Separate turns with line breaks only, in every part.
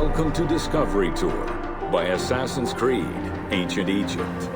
Welcome to Discovery Tour by Assassin's Creed, Ancient Egypt.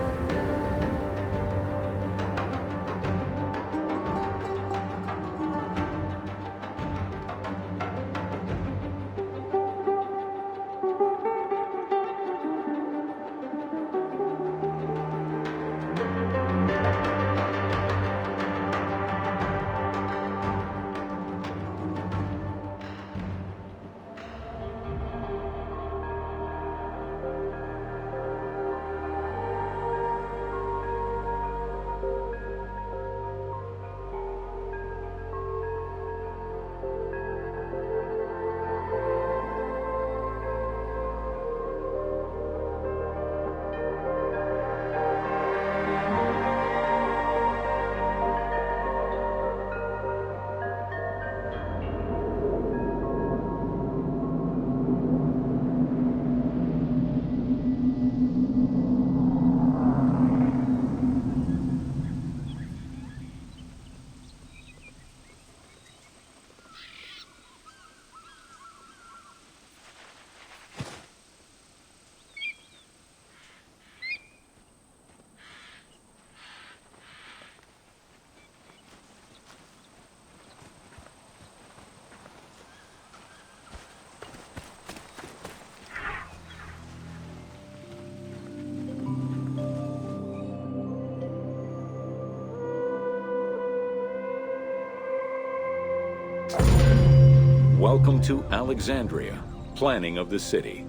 Welcome to Alexandria, planning of the city.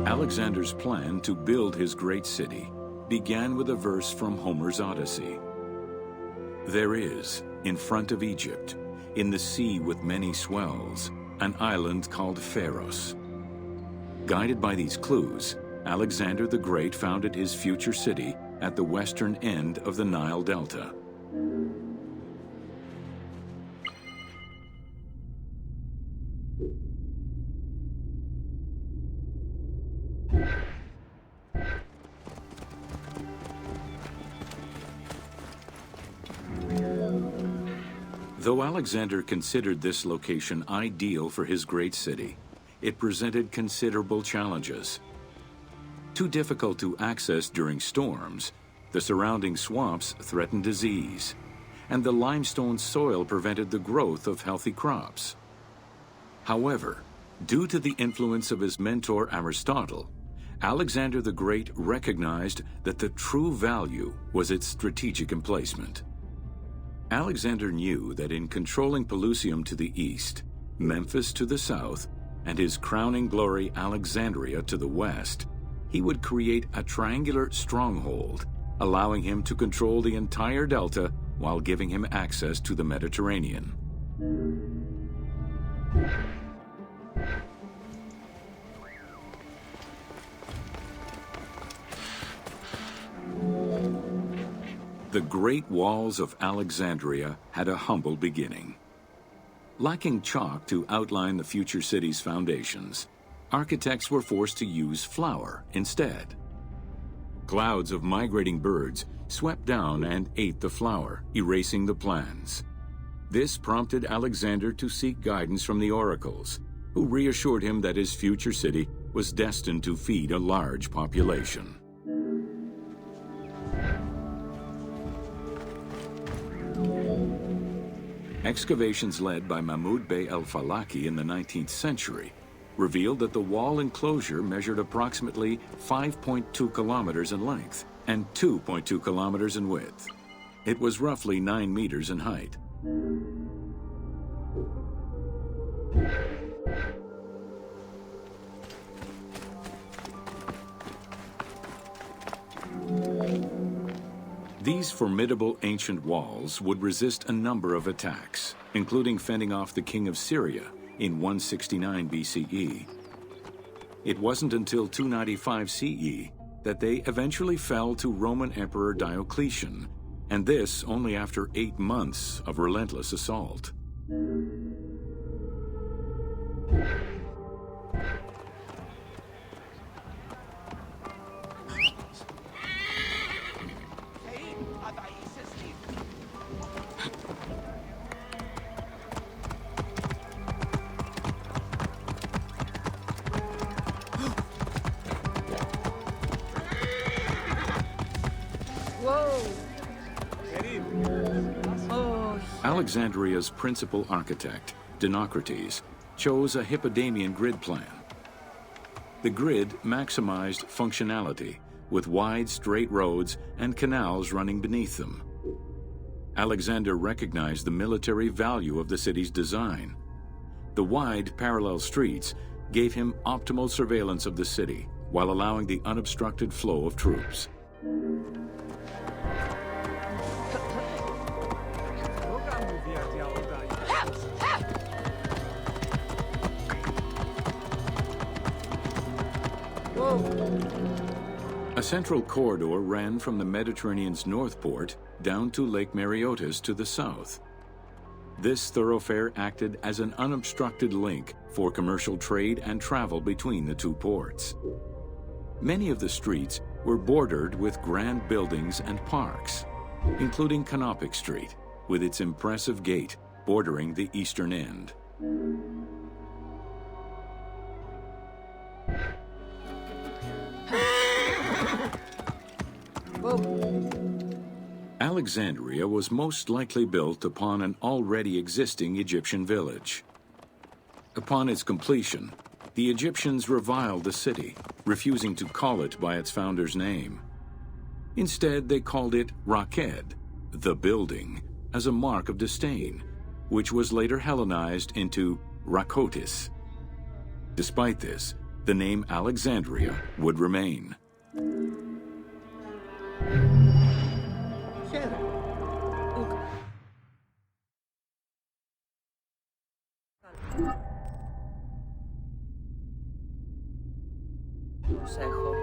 Alexander's plan to build his great city began with a verse from Homer's Odyssey. There is, in front of Egypt, in the sea with many swells, an island called Pharos. Guided by these clues, Alexander the Great founded his future city at the western end of the Nile Delta. Though Alexander considered this location ideal for his great city, it presented considerable challenges. Too difficult to access during storms, the surrounding swamps threatened disease, and the limestone soil prevented the growth of healthy crops. However, due to the influence of his mentor Aristotle, Alexander the Great recognized that the true value was its strategic emplacement. Alexander knew that in controlling Pelusium to the east, Memphis to the south, and his crowning glory Alexandria to the west, he would create a triangular stronghold, allowing him to control the entire delta while giving him access to the Mediterranean. The Great Walls of Alexandria had a humble beginning. Lacking chalk to outline the future city's foundations, architects were forced to use flour instead. Clouds of migrating birds swept down and ate the flour, erasing the plans. This prompted Alexander to seek guidance from the oracles, who reassured him that his future city was destined to feed a large population. Excavations led by Mahmud Bey el-Falaki in the 19th century revealed that the wall enclosure measured approximately 5.2 kilometers in length and 2.2 kilometers in width. It was roughly 9 meters in height. These formidable ancient walls would resist a number of attacks, including fending off the king of Syria in 169 BCE. It wasn't until 295 CE that they eventually fell to Roman Emperor Diocletian, and this only after 8 months of relentless assault. Alexandria's principal architect, Dinocrates, chose a Hippodamian grid plan. The grid maximized functionality, with wide, straight roads and canals running beneath them. Alexander recognized the military value of the city's design. The wide, parallel streets gave him optimal surveillance of the city, while allowing the unobstructed flow of troops. A central corridor ran from the Mediterranean's north port down to Lake Mareotis to the south. This thoroughfare acted as an unobstructed link for commercial trade and travel between the two ports. Many of the streets were bordered with grand buildings and parks, including Canopic Street, with its impressive gate bordering the eastern end. Alexandria was most likely built upon an already existing Egyptian village. Upon its completion, the Egyptians reviled the city, refusing to call it by its founder's name. Instead, they called it Raked, the building, as a mark of disdain, which was later Hellenized into Rakotis. Despite this, the name Alexandria would remain.
Consejo.